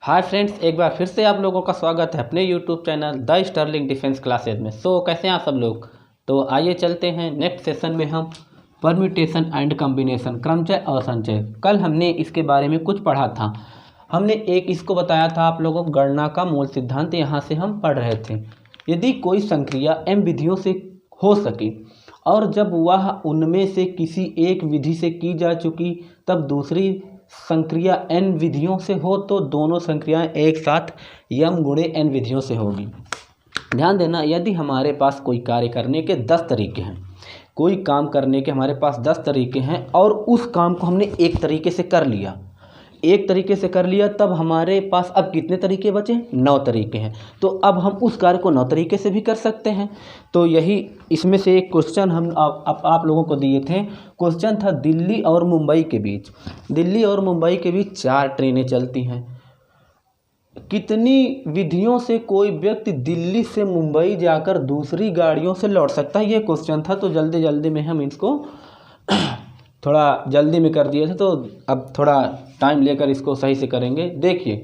Hi friends, एक बार फिर से आप लोगों का स्वागत है अपने YouTube channel the Sterling Defence Classes में। कैसे हैं आप सब लोग। तो आइए चलते हैं नेक्स्ट सेशन में। हम परम्यूटेशन एंड कॉम्बिनेशन, क्रमचय और संचय, कल हमने इसके बारे में कुछ पढ़ा था। हमने एक इसको बताया था आप लोगों को, गणना का मूल सिद्धांत यहाँ से हम पढ़ रहे थे। यदि कोई संक्रिया m विधियों से हो सके और जब वह उनमें से किसी एक विधि से की जा चुकी तब दूसरी संक्रिया n विधियों से हो तो दोनों संक्रियाएं एक साथ m गुणे n विधियों से होगी। ध्यान देना, यदि हमारे पास कोई कार्य करने के 10 तरीके हैं, कोई काम करने के हमारे पास 10 तरीके हैं और उस काम को हमने एक तरीके से कर लिया, तब हमारे पास अब कितने तरीके बचे? 9 तरीके हैं। तो अब हम उस कार्य को 9 तरीके से भी कर सकते हैं। तो यही इसमें से एक क्वेश्चन हम आप लोगों को दिए थे। क्वेश्चन था दिल्ली और मुंबई के बीच 4 ट्रेनें चलती हैं। कितनी विधियों से कोई व्यक्ति दिल्ली से मुंबई जाकर दूसरी गाड़ियों से लौट सकता है? ये क्वेश्चन था। तो जल्दी में हम इसको थोड़ा जल्दी में कर दिए थे, तो अब थोड़ा टाइम लेकर इसको सही से करेंगे। देखिए,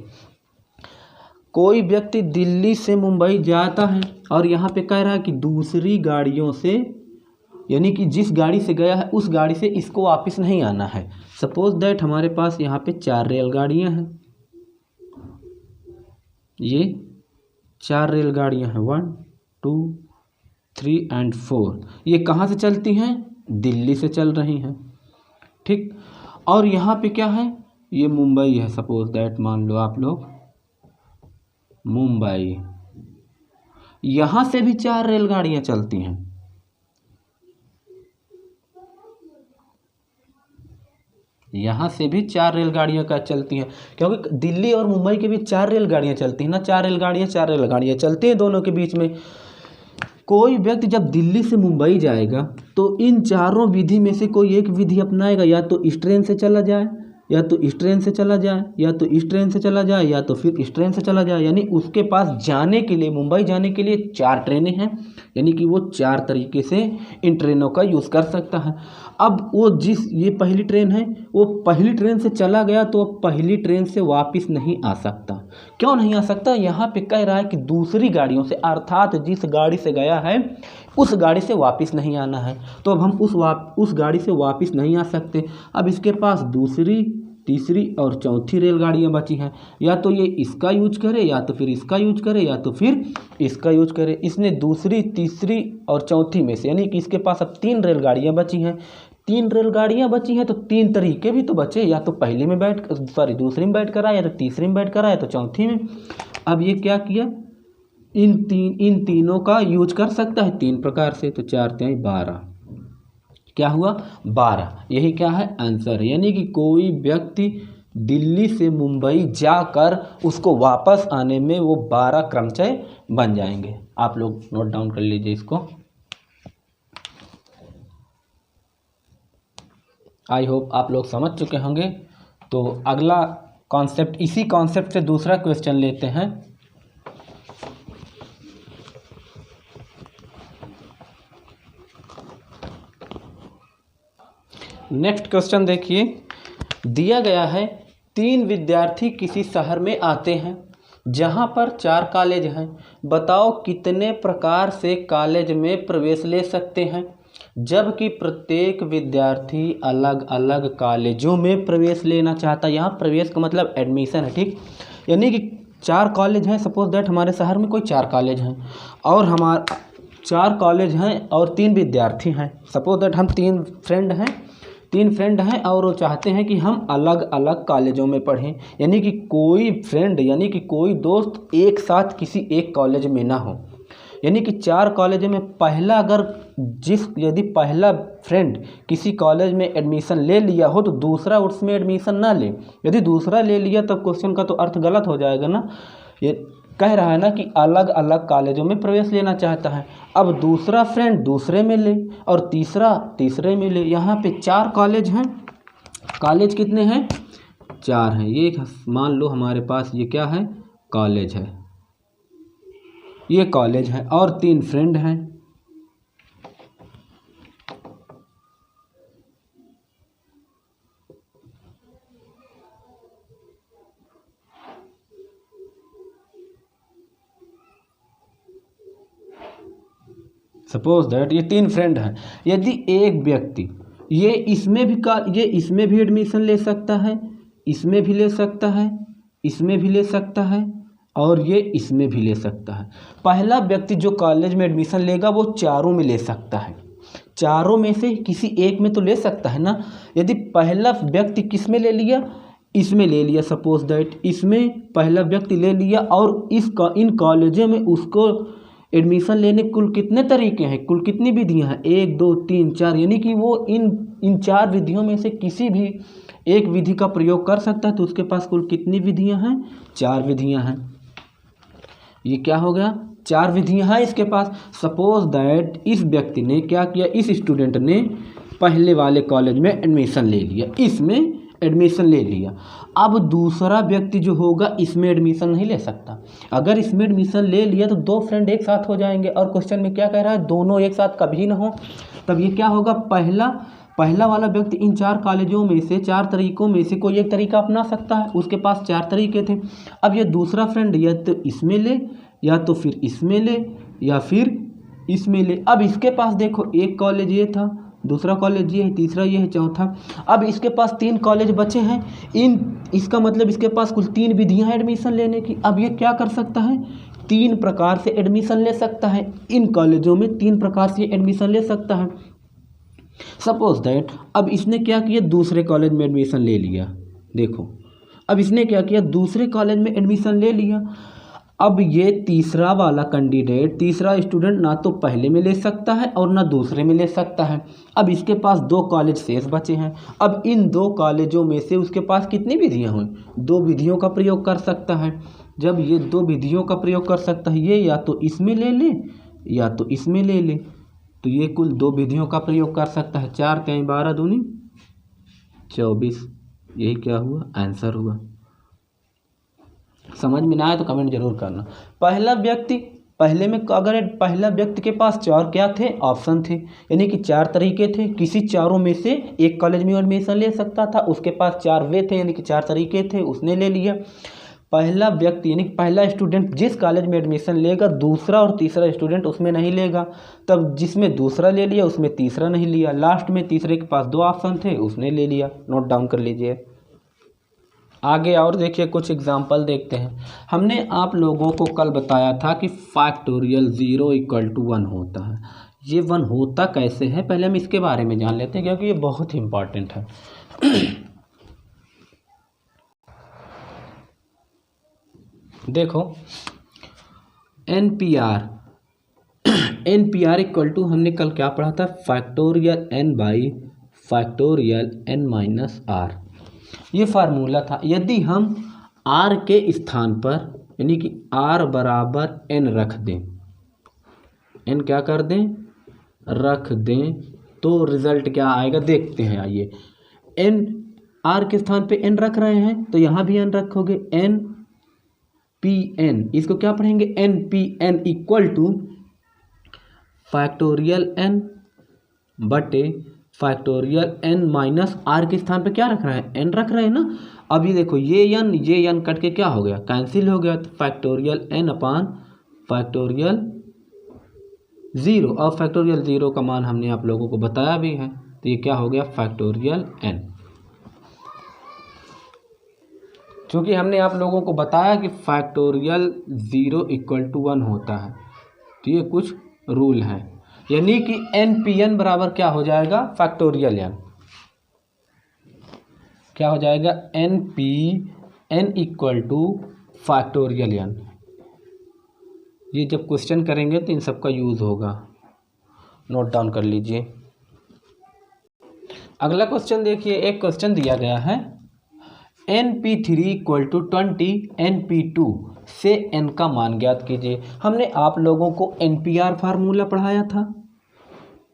कोई व्यक्ति दिल्ली से मुंबई जाता है और यहाँ पे कह रहा है कि दूसरी गाड़ियों से, यानी कि जिस गाड़ी से गया है उस गाड़ी से इसको वापस नहीं आना है। सपोज दैट हमारे पास यहाँ पे 4 रेलगाड़ियाँ हैं। ये 4 रेलगाड़ियाँ हैं, 1 2 3 एंड 4। ये कहाँ से चलती हैं? दिल्ली से चल रही हैं, ठीक। और यहाँ पे क्या है? ये मुंबई है। सपोज दैट मान लो आप लोग मुंबई, यहाँ से भी 4 रेलगाड़ियाँ चलती हैं। यहाँ से भी 4 रेलगाड़ियाँ का चलती हैं, क्योंकि दिल्ली और मुंबई के बीच 4 रेलगाड़ियाँ चलती हैं ना। 4 रेलगाड़ियाँ चलती हैं दोनों के बीच में। कोई व्यक्ति जब दिल्ली से मुंबई जाएगा तो इन चारों विधि में से कोई एक विधि अपनाएगा। या तो इस ट्रेन से चला जाए, या तो इस ट्रेन से चला जाए, या तो इस ट्रेन से चला जाए, या तो फिर इस ट्रेन से चला जाए। यानी उसके पास जाने के लिए, मुंबई जाने के लिए 4 ट्रेनें हैं, यानी कि वो 4 तरीके से इन ट्रेनों का यूज़ कर सकता है। अब वो ये पहली ट्रेन है, वो पहली ट्रेन से चला गया तो पहली ट्रेन से वापस नहीं आ सकता। क्यों नहीं आ सकता? यहाँ पे कह रहा है कि दूसरी गाड़ियों से, अर्थात जिस गाड़ी से गया है उस गाड़ी से वापस नहीं आना है। तो अब हम उस गाड़ी से वापस नहीं आ सकते। अब इसके पास दूसरी, तीसरी और चौथी रेलगाड़ियाँ बची हैं। या तो ये इसका यूज करे, या तो फिर इसका यूज करे, या तो फिर इसका यूज करे। इसने दूसरी, तीसरी और चौथी में से, यानी कि इसके पास अब 3 रेलगाड़ियाँ बची हैं। 3 रेलगाड़ियाँ बची हैं तो 3 तरीके भी तो बचे। या तो पहले में दूसरी में बैठ कर आए, या तो तीसरी में बैठ कर आए, तो चौथी में। अब ये क्या किया? इन तीनों का यूज कर सकता है 3 प्रकार से। तो 4 3 12, क्या हुआ? 12। यही क्या है? आंसर। यानी कि कोई व्यक्ति दिल्ली से मुंबई जाकर उसको वापस आने में वो 12 क्रमचय बन जाएंगे। आप लोग नोट डाउन कर लीजिए इसको। आई होप आप लोग समझ चुके होंगे। तो अगला कॉन्सेप्ट, इसी कॉन्सेप्ट से दूसरा क्वेश्चन लेते हैं। नेक्स्ट क्वेश्चन देखिए, दिया गया है 3 विद्यार्थी किसी शहर में आते हैं जहां पर 4 कॉलेज हैं। बताओ कितने प्रकार से कॉलेज में प्रवेश ले सकते हैं, जबकि प्रत्येक विद्यार्थी अलग अलग कॉलेजों में प्रवेश लेना चाहता है। यहाँ प्रवेश का मतलब एडमिशन है, ठीक। यानी कि 4 कॉलेज हैं। सपोज दैट हमारे शहर में कोई 4 कॉलेज हैं और 4 कॉलेज हैं और 3 विद्यार्थी हैं। सपोज दैट हम 3 फ्रेंड हैं और वो चाहते हैं कि हम अलग अलग कॉलेजों में पढ़ें। यानी कि कोई फ्रेंड, यानी कि कोई दोस्त एक साथ किसी एक कॉलेज में ना हो। यानी कि 4 कॉलेज में यदि पहला फ्रेंड किसी कॉलेज में एडमिशन ले लिया हो तो दूसरा उसमें एडमिशन ना ले। यदि दूसरा ले लिया तो क्वेश्चन का तो अर्थ गलत हो जाएगा ना। ये कह रहा है ना कि अलग अलग कॉलेजों में प्रवेश लेना चाहता है। अब दूसरा फ्रेंड दूसरे में ले और तीसरा तीसरे में ले। यहाँ पे 4 कॉलेज हैं। कॉलेज कितने हैं? 4 हैं। ये मान लो हमारे पास ये क्या है? कॉलेज है। ये कॉलेज है और 3 फ्रेंड हैं। सपोज दैट ये 3 फ्रेंड हैं। यदि एक व्यक्ति ये इसमें भी एडमिशन ले सकता है, इसमें भी ले सकता है, इसमें भी ले सकता है और ये इसमें भी ले सकता है। पहला व्यक्ति जो कॉलेज में एडमिशन लेगा वो चारों में ले सकता है, चारों में से किसी एक में तो ले सकता है ना। यदि पहला व्यक्ति किस में ले लिया, इसमें ले लिया, सपोज दैट इसमें पहला व्यक्ति ले लिया और इन कॉलेजों में उसको एडमिशन लेने कुल कितने तरीके हैं, कुल कितनी विधियां हैं, 1 2 3 4, यानी कि वो इन 4 विधियों में से किसी भी एक विधि का प्रयोग कर सकता है। तो उसके पास कुल कितनी विधियां हैं, 4 विधियां हैं। ये क्या हो गया, 4 विधियां हैं इसके पास। सपोज दैट इस व्यक्ति ने क्या किया, इस स्टूडेंट ने पहले वाले कॉलेज में एडमिशन ले लिया, इसमें एडमिशन ले लिया। अब दूसरा व्यक्ति जो होगा इसमें एडमिशन नहीं ले सकता। अगर इसमें एडमिशन ले लिया तो 2 फ्रेंड एक साथ हो जाएंगे और क्वेश्चन में क्या कह रहा है, दोनों एक साथ कभी ना हो। तब ये क्या होगा, पहला वाला व्यक्ति इन 4 कॉलेजों में से 4 तरीकों में से कोई एक तरीका अपना सकता है, उसके पास 4 तरीके थे। अब ये दूसरा फ्रेंड या तो इसमें ले, या तो फिर इसमें ले, या फिर इसमें ले। अब इसके पास देखो एक कॉलेज ये था, दूसरा कॉलेज ये है, तीसरा ये है, चौथा। अब इसके पास 3 कॉलेज बचे हैं, इसका मतलब इसके पास कुल 3 विधियां हैं एडमिशन लेने की। अब ये क्या कर सकता है, 3 प्रकार से एडमिशन ले सकता है, इन कॉलेजों में 3 प्रकार से एडमिशन ले सकता है। सपोज दैट अब इसने क्या किया, दूसरे कॉलेज में एडमिशन ले लिया। देखो अब इसने क्या किया, दूसरे कॉलेज में एडमिशन ले लिया। अब ये तीसरा वाला कैंडिडेट, तीसरा स्टूडेंट ना तो पहले में ले सकता है और ना दूसरे में ले सकता है। अब इसके पास 2 कॉलेज शेष बचे हैं। अब इन 2 कॉलेजों में से उसके पास कितनी विधियां हुई, 2 विधियों का प्रयोग कर सकता है। जब ये 2 विधियों का प्रयोग कर सकता है, ये या तो इसमें ले ले या तो इसमें ले ले, तो ये कुल 2 विधियों का प्रयोग कर सकता है। 4 × 12 दूनी 24, यही क्या हुआ, आंसर हुआ। समझ में ना आए तो कमेंट जरूर करना। पहला व्यक्ति पहले में, अगर पहला व्यक्ति के पास 4 क्या थे, ऑप्शन थे, यानी कि 4 तरीके थे, किसी चारों में से एक कॉलेज में एडमिशन ले सकता था। उसके पास 4 वे थे, यानी कि 4 तरीके थे, उसने ले लिया। पहला व्यक्ति यानी पहला स्टूडेंट जिस कॉलेज में एडमिशन लेगा, दूसरा और तीसरा स्टूडेंट उसमें नहीं लेगा। तब जिसमें दूसरा ले लिया उसमें तीसरा नहीं लिया। लास्ट में तीसरे के पास 2 ऑप्शन थे, उसने ले लिया। नोट डाउन कर लीजिए। आगे और देखिए कुछ एग्जाम्पल देखते हैं। हमने आप लोगों को कल बताया था कि फैक्टोरियल 0 = 1 होता है। ये 1 होता कैसे है, पहले हम इसके बारे में जान लेते हैं क्योंकि ये बहुत ही इम्पॉर्टेंट है। देखो NPR = हमने कल क्या पढ़ा था, फैक्टोरियल n/((r)। ये फार्मूला था। यदि हम r के स्थान पर यानी कि r = n रख दें, n क्या कर दें, रख दें, तो रिजल्ट क्या आएगा देखते हैं। आइए, n r के स्थान पे n रख रहे हैं तो यहाँ भी n रखोगे, NPN, इसको क्या पढ़ेंगे, NPN = फैक्टोरियल n बटे फैक्टोरियल n-r के स्थान पे क्या रख रहे हैं, n रख रहे हैं ना। अब ये देखो ये n कट के क्या हो गया, कैंसिल हो गया। तो फैक्टोरियल n/फैक्टोरियल 0, और फैक्टोरियल 0 का मान हमने आप लोगों को बताया भी है। तो ये क्या हो गया, फैक्टोरियल n। क्योंकि हमने आप लोगों को बताया कि फैक्टोरियल 0 = 1 होता है, तो ये कुछ रूल है, यानी कि NPN बराबर क्या हो जाएगा, फैक्टोरियल n। क्या हो जाएगा, NPN = फैक्टोरियल n। ये जब क्वेश्चन करेंगे तो इन सब का यूज़ होगा, नोट डाउन कर लीजिए। अगला क्वेश्चन देखिए, एक क्वेश्चन दिया गया है, NP3 = 20, NP2 से n का मान ज्ञात कीजिए। हमने आप लोगों को NPR फार्मूला पढ़ाया था।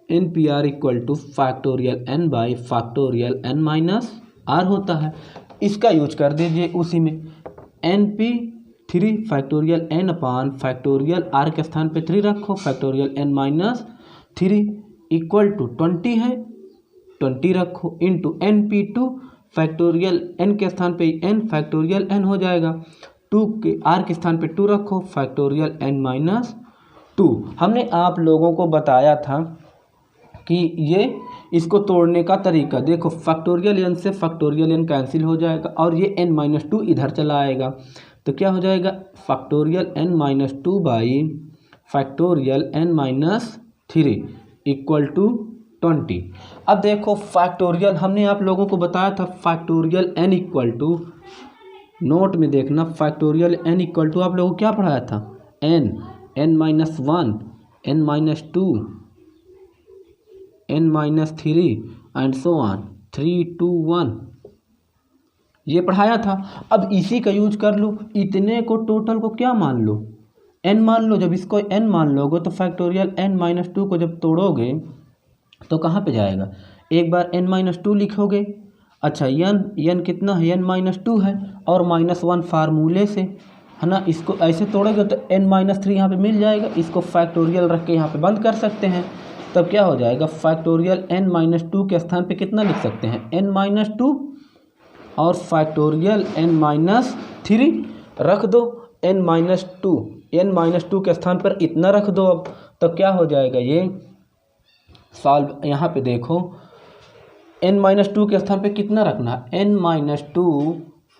NPR = फैक्टोरियल n/फैक्टोरियल n-r होता है। इसका यूज कर दीजिए उसी में। NP3 फैक्टोरियल n/फैक्टोरियल r के स्थान पे 3 रखो, फैक्टोरियल n-3 = 20 है, 20 रखो, इंटू NP2 फैक्टोरियल n के स्थान पे n फैक्टोरियल n हो जाएगा, 2 के r के स्थान पे 2 रखो, फैक्टोरियल n-2 2। हमने आप लोगों को बताया था कि ये इसको तोड़ने का तरीका देखो, फैक्टोरियल n से फैक्टोरियल n कैंसिल हो जाएगा और ये n-2 इधर चला आएगा, तो क्या हो जाएगा factorial n-2 by factorial n-3 equal to 20। अब देखो फैक्टोरियल हमने आप लोगों को बताया था factorial n equal to, note में देखना, फैक्टोरियल n इक्वल टू आप लोगों को क्या पढ़ाया था, n, n-1, n-2, n-3 and so on, 3, 2, 1 ये पढ़ाया था। अब इसी का यूज कर लो, इतने को टोटल को क्या मान लो, n मान लो। जब इसको n मान लोगे तो फैक्टोरियल n-2 को जब तोड़ोगे तो कहाँ पे जाएगा, एक बार n-2 लिखोगे। अच्छा n कितना है, n-2 है और -1 फार्मूले से है ना, इसको ऐसे तोड़ोगे तो n-3 यहाँ पे मिल जाएगा। इसको फैक्टोरियल रख के यहाँ पे बंद कर सकते हैं, तब क्या हो जाएगा फैक्टोरियल n-2 के स्थान पे कितना लिख सकते हैं, n-2 और फैक्टोरियल n-3 रख दो, n-2 के स्थान पर इतना रख दो। अब तो क्या हो जाएगा, ये सॉल्व, यहाँ पे देखो n-2 के स्थान पे कितना रखना, n-2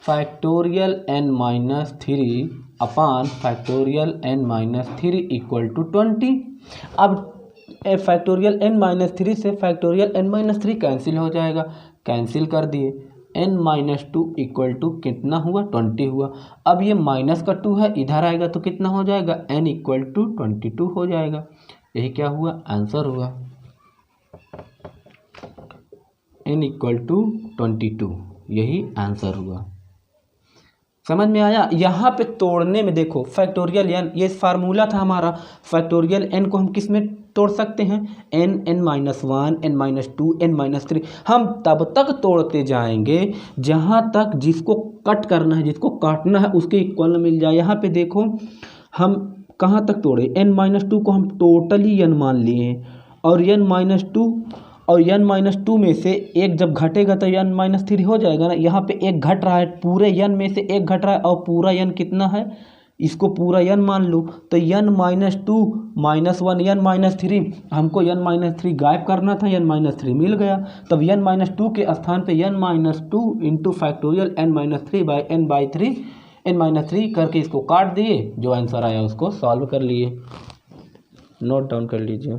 factorial n-3 upon factorial n-3 equal to 20। अब फैक्टोरियल n-3 से फैक्टोरियल n-3 कैंसिल हो जाएगा, कैंसिल कर दिए, n-2 इक्वल टू कितना हुआ, 20 हुआ। अब ये माइनस का 2 है, इधर आएगा तो कितना हो जाएगा, n इक्वल टू 22 हो जाएगा। यही क्या हुआ, आंसर हुआ, n इक्वल टू 22, यही आंसर हुआ। समझ में आया। यहाँ पे तोड़ने में देखो फैक्टोरियल n, ये फार्मूला था हमारा, फैक्टोरियल n को हम किस में तोड़ सकते हैं, n, n-1, n-2, n-3। हम तब तक तोड़ते जाएंगे जहाँ तक जिसको कट करना है, जिसको काटना है उसके इक्वल मिल जाए। यहाँ पे देखो हम कहाँ तक तोड़े, n-2 को हम टोटली n मान लिए और n-2 और n-2 में से एक जब घटेगा तो n-3 हो जाएगा ना। यहाँ पे एक घट रहा है, पूरे n में से एक घट रहा है और पूरा n कितना है, इसको पूरा n मान लो, तो n-2 -1 n-3, हमको n-3 गायब करना था, n-3 मिल गया। तब n-2 के स्थान पे n-2 into factorial n-3 by n/3 करके इसको काट दिए, जो आंसर आया उसको सॉल्व कर लिए। नोट डाउन कर लीजिए।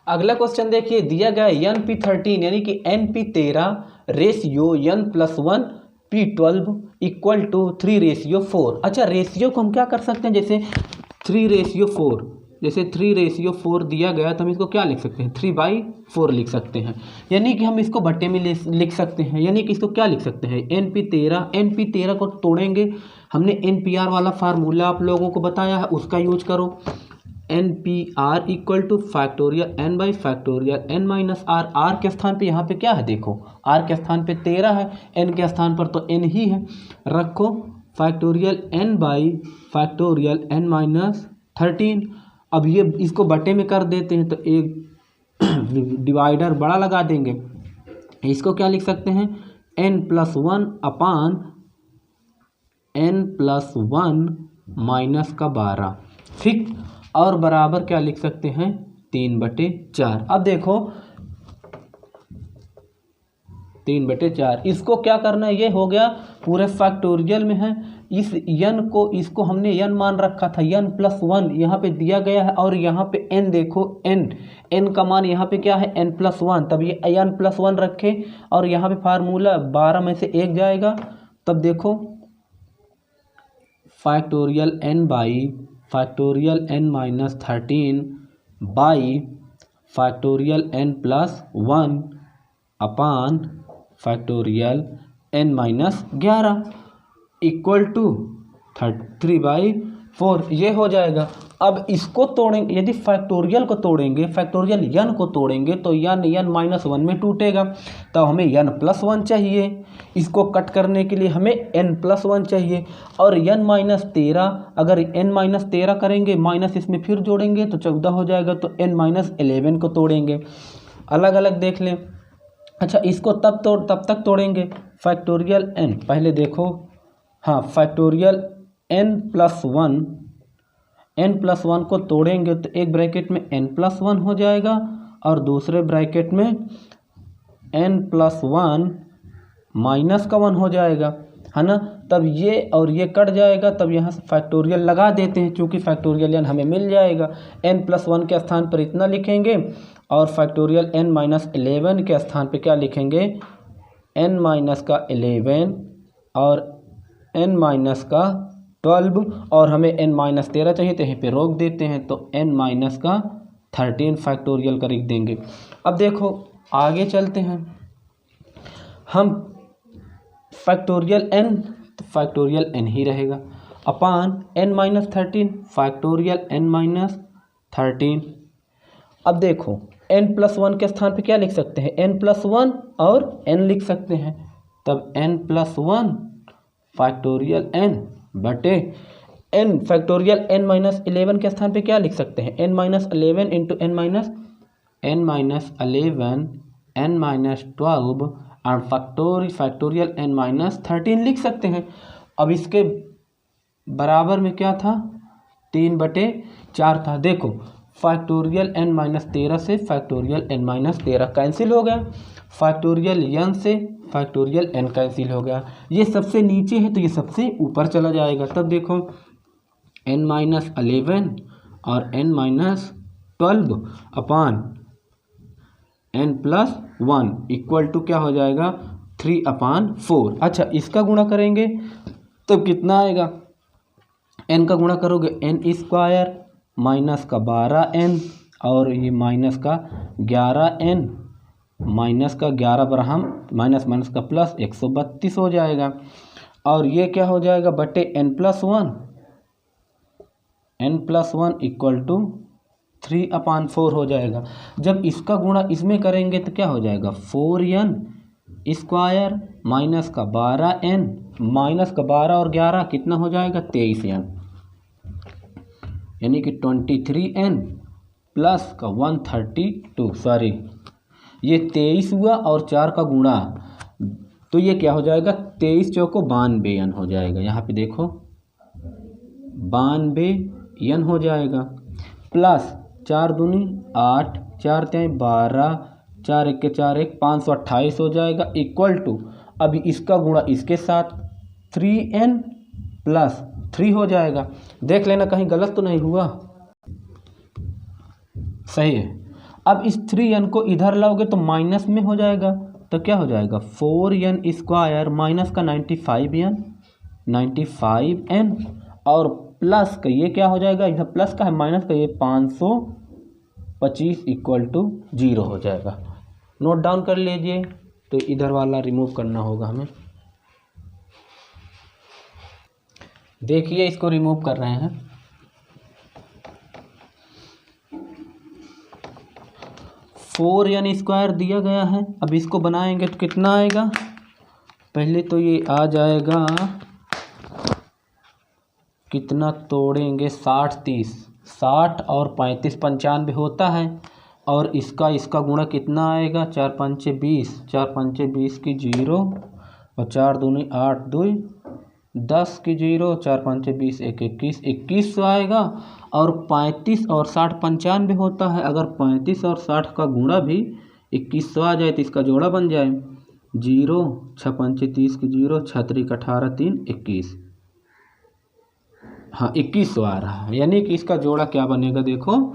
अगला क्वेश्चन देखिए, दिया गया np13 यानी कि np13 ratio n+1 p12 equal to 3:4। अच्छा, रेशियो को हम क्या कर सकते हैं, जैसे 3:4, जैसे 3:4 दिया गया तो हम इसको क्या लिख सकते हैं, 3/4 लिख सकते हैं, यानी कि हम इसको बट्टे में लिख सकते हैं, यानी कि इसको क्या लिख सकते हैं, np13 को तोड़ेंगे। हमने npr वाला फार्मूला आप लोगों को बताया है, उसका यूज करो। NPR equal to factorial n by factorial n minus R. R के स्थान पे यहाँ पे क्या है, देखो आर के स्थान पे 13 है, n के स्थान पर तो n ही है, रखो factorial n by factorial n-13। अब ये इसको बटे में कर देते हैं तो एक डिवाइडर बड़ा लगा देंगे, इसको क्या लिख सकते हैं, n+1 अपान n+1 माइनस का 12, ठीक, और बराबर क्या लिख सकते हैं, 3/4। अब देखो 3/4, इसको क्या करना है, ये हो गया पूरे फैक्टोरियल में है। इस n को, इसको हमने n मान रखा था, n+1 यहाँ पे दिया गया है और यहाँ पे n देखो, n का मान यहाँ पे क्या है, n+1, तब ये n+1 रखे और यहाँ पे फार्मूला 12 में से 1 जाएगा। तब देखो factorial n by factorial n-13 by factorial n+1 upon factorial n-11 equal to 3/4, ये हो जाएगा। अब इसको तोड़ेंगे, यदि फैक्टोरियल को तोड़ेंगे, फैक्टोरियल n को तोड़ेंगे तो n-1 में टूटेगा, तो हमें n+1 चाहिए। इसको कट करने के लिए हमें n+1 चाहिए और n-13, अगर n-13 करेंगे माइनस इसमें फिर जोड़ेंगे तो 14 हो जाएगा, तो n-11 को तोड़ेंगे। अलग अलग देख लें। अच्छा, इसको तब तक तोड़ेंगे फैक्टोरियल n, पहले देखो हाँ फैक्टोरियल n+1, n+1 को तोड़ेंगे तो एक ब्रैकेट में n+1 हो जाएगा और दूसरे ब्रैकेट में n+1 माइनस का 1 हो जाएगा, है ना। तब ये और ये कट जाएगा, तब यहाँ से फैक्टोरियल लगा देते हैं, क्योंकि फैक्टोरियल n हमें मिल जाएगा। n+1 के स्थान पर इतना लिखेंगे और फैक्टोरियल n-11 के स्थान पे क्या लिखेंगे, n-11 और n-12 और हमें n-13 चाहिए तो यहीं पे रोक देते हैं, तो n-13 फैक्टोरियल कर देंगे। अब देखो आगे चलते हैं हम, फैक्टोरियल n तो फैक्टोरियल n ही रहेगा अपान n-13 फैक्टोरियल n-13। अब देखो n+1 के स्थान पे क्या लिख सकते हैं, n+1 और n लिख सकते हैं, तब n+1 फैक्टोरियल n बटे n फैक्टोरियल n-11 के स्थान पे क्या लिख सकते हैं, n-11 इंटू n-11 n-12 और फैक्टोरियल n-13 लिख सकते हैं। अब इसके बराबर में क्या था, 3/4 था। देखो फैक्टोरियल n-13 से फैक्टोरियल n-13 कैंसिल हो गया, फैक्टोरियल n से फैक्टोरियल n कैंसिल हो गया। ये सबसे नीचे है तो ये सबसे ऊपर चला जाएगा। तब देखो n-11 और n-12 upon n+1 equal to क्या हो जाएगा, 3/4। अच्छा इसका गुणा करेंगे तो कितना आएगा, n का गुणा करोगे n² माइनस का 12n और ये माइनस का 11n माइनस का 11 पर हम माइनस माइनस का प्लस 132 हो जाएगा। और ये क्या हो जाएगा बटे n+1 इक्वल टू 3/4 हो जाएगा। जब इसका गुणा इसमें करेंगे तो क्या हो जाएगा, 4n² माइनस का 12n माइनस का 12 और 11 कितना हो जाएगा 23n, यानी कि 23n प्लस का 132, सॉरी ये 23 हुआ और 4 का गुणा, तो ये क्या हो जाएगा 23 चौको 92n हो जाएगा। यहाँ पे देखो 92n हो जाएगा, प्लस 4 दूनी 8 4 3 12 4 1 4 1 528 हो जाएगा, इक्वल टू अभी इसका गुणा इसके साथ 3n प्लस 3 हो जाएगा। देख लेना कहीं गलत तो नहीं हुआ, सही है। अब इस 3n को इधर लाओगे तो माइनस में हो जाएगा, तो क्या हो जाएगा 4n² माइनस का 95n और प्लस का ये क्या हो जाएगा, इधर प्लस का है माइनस का ये 525 इक्वल टू 0 हो जाएगा। नोट डाउन कर लीजिए, तो इधर वाला रिमूव करना होगा हमें। देखिए इसको रिमूव कर रहे हैं, n² दिया गया है। अब इसको बनाएंगे तो कितना आएगा, पहले तो ये आ जाएगा कितना तोड़ेंगे 60 30 60 और 35 95 होता है, और इसका गुणा कितना आएगा 4 5 20 4 5 20 की 0 और 4 दूनी 8 2 10 की 0 4 5 20 1 21 आएगा। और 35 और 60 95 होता है, अगर 35 और 60 का गुणा भी 2100 आ जाए तो इसका जोड़ा बन जाए 0 6 5 30 की 0 6 3 18 3 21, हाँ 2100 आ रहा है। यानी कि इसका जोड़ा क्या बनेगा, देखो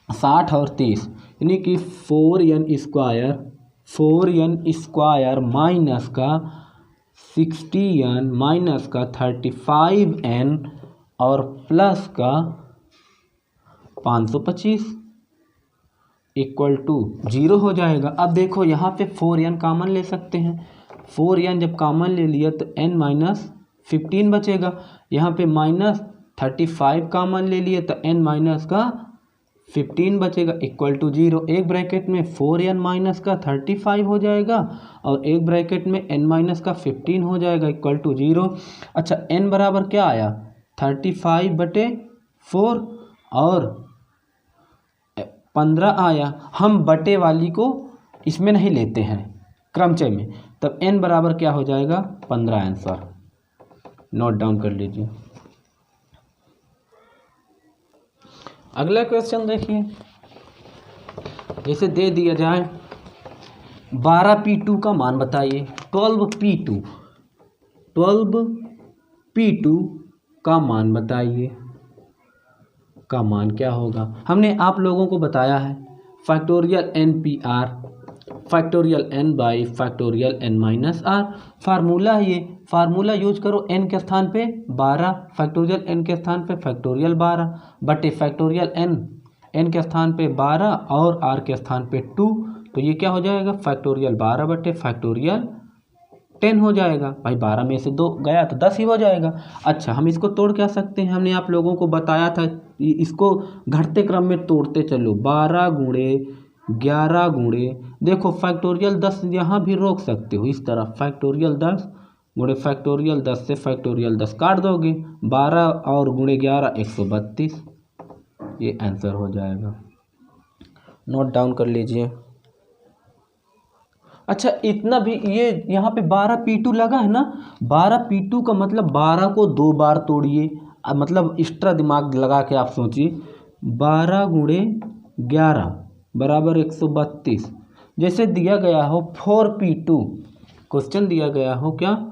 60 और 30, यानी कि 4n² माइनस का 60n माइनस का 35n और प्लस का 525 इक्वल टू 0 हो जाएगा। अब देखो यहाँ पे 4n कॉमन ले सकते हैं, 4n जब कॉमन ले लिया तो n-15 बचेगा। यहाँ पे -35 कॉमन ले लिए तो n-15 बचेगा इक्वल टू 0। एक ब्रैकेट में 4n माइनस का 35 हो जाएगा और एक ब्रैकेट में n-15 हो जाएगा इक्वल टू 0। अच्छा n बराबर क्या आया 35/4 और 15 आया। हम बटे वाली को इसमें नहीं लेते हैं क्रमचय में, तब n बराबर क्या हो जाएगा 15 आंसर। नोट डाउन कर लीजिए। अगला क्वेश्चन देखिए, जैसे दे दिया जाए 12P2 का मान बताइए। 12P2 का मान बताइए, का मान क्या होगा। हमने आप लोगों को बताया है factorial NPR factorial n by factorial n minus R. Formula है ये, फार्मूला यूज करो। n के स्थान पे 12, फैक्टोरियल n के स्थान पे फैक्टोरियल 12 बटे फैक्टोरियल n के स्थान पे 12 और r के स्थान पे 2, तो ये क्या हो जाएगा फैक्टोरियल 12 बटे फैक्टोरियल 10 हो जाएगा। भाई 12 में से 2 गया तो 10 ही हो जाएगा। अच्छा, हम इसको तोड़ क्या सकते हैं, हमने आप लोगों को बताया था इसको घटते क्रम में तोड़ते चलो। 12 गुणे 11 गुणे, देखो फैक्टोरियल 10 यहाँ भी रोक सकते हो इस तरह, फैक्टोरियल 10 गुणे फैक्टोरियल 10 से फैक्टोरियल 10 काट दोगे, 12 और गुणे 11 132, ये आंसर हो जाएगा। नोट डाउन कर लीजिए। अच्छा, इतना भी ये यहाँ पे 12P2 लगा है ना, 12P2 का मतलब 12 को 2 बार तोड़िए, मतलब एक्स्ट्रा दिमाग लगा के आप सोचिए। 12 गुणे 11 बराबर 132। जैसे दिया गया हो 4P2, क्वेश्चन दिया गया हो क्या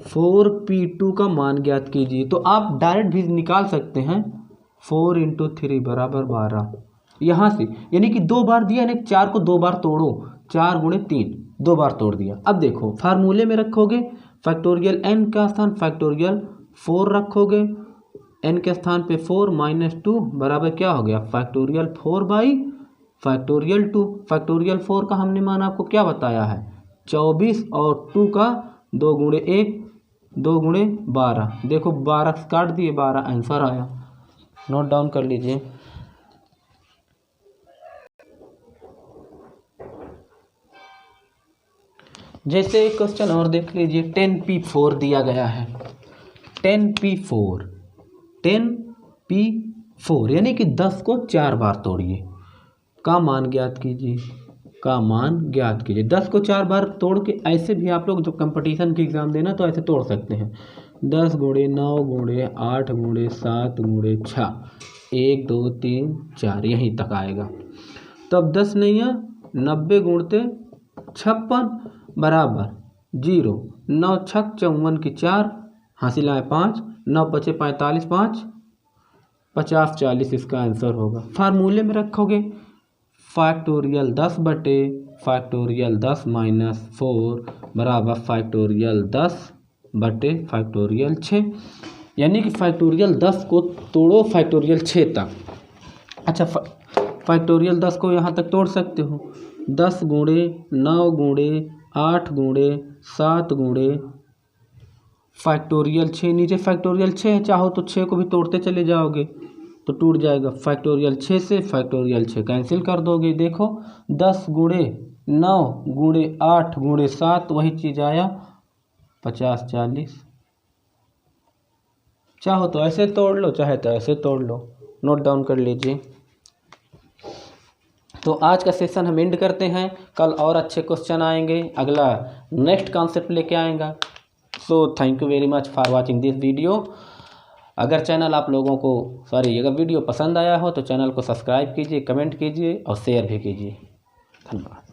4P2 का मान ज्ञात कीजिए, तो आप डायरेक्ट भी निकाल सकते हैं। 4 × 3 बराबर 12, यहाँ से यानी कि 2 बार दिया, यानी 4 को 2 बार तोड़ो, 4 गुणे 3 2 बार तोड़ दिया। अब देखो फार्मूले में रखोगे फैक्टोरियल n का स्थान फैक्टोरियल 4 रखोगे, n के स्थान पे 4 माइनस 2 बराबर क्या हो गया फैक्टोरियल 4 बाई फैक्टोरियल 2। फैक्टोरियल 4 का हमने मान आपको क्या बताया है 24 और 2 का 2 गुणे 1 2 गुणे 12, देखो 12 काट दिए 12 आंसर आया। नोट डाउन कर लीजिए। जैसे एक क्वेश्चन और देख लीजिए, 10P4 दिया गया है। 10P4 यानी कि 10 को 4 बार तोड़िए, का मान ज्ञात कीजिए, का मान ज्ञात कीजिए। 10 को 4 बार तोड़ के ऐसे भी आप लोग जो कंपटीशन की एग्ज़ाम देना तो ऐसे तोड़ सकते हैं। 10 गुणे 9 गुणे 8 गुणे 7 गुणे 6, 1 2 3 4 यहीं तक आएगा। तो अब 10 नहीं है, 90 गुणते 56 बराबर 0, 9 छक 54 की 4, हासिल आए 5, 9 बचे 45, 5 50 40 इसका आंसर होगा। फार्मूले में रखोगे फैक्टोरियल 10 बटे फैक्टोरियल 10 माइनस 4 बराबर फैक्टोरियल 10 बटे फैक्टोरियल 6, यानी कि फैक्टोरियल 10 को तोड़ो फैक्टोरियल 6 तक। अच्छा, फैक्टोरियल 10 को यहाँ तक तोड़ सकते हो। 10 गुणे 9 गुणे 8 गुणे 7 गुणे फैक्टोरियल 6, नीचे फैक्टोरियल 6 है, चाहो तो 6 को भी तोड़ते चले जाओगे तो टूट जाएगा। फैक्टोरियल 6 से फैक्टोरियल 6 कैंसिल कर दोगे, देखो 10 गुणे 9 गुणे 8 गुणे 7 वही चीज़ आया 50 40। चाहो तो ऐसे तोड़ लो, चाहे तो ऐसे तोड़ लो। नोट डाउन कर लीजिए। तो आज का सेशन हम एंड करते हैं, कल और अच्छे क्वेश्चन आएंगे, अगला नेक्स्ट कॉन्सेप्ट लेके आएगा। So thank you very much for watching this video. अगर चैनल आप लोगों को अगर वीडियो पसंद आया हो तो चैनल को सब्सक्राइब कीजिए, कमेंट कीजिए और शेयर भी कीजिए। धन्यवाद।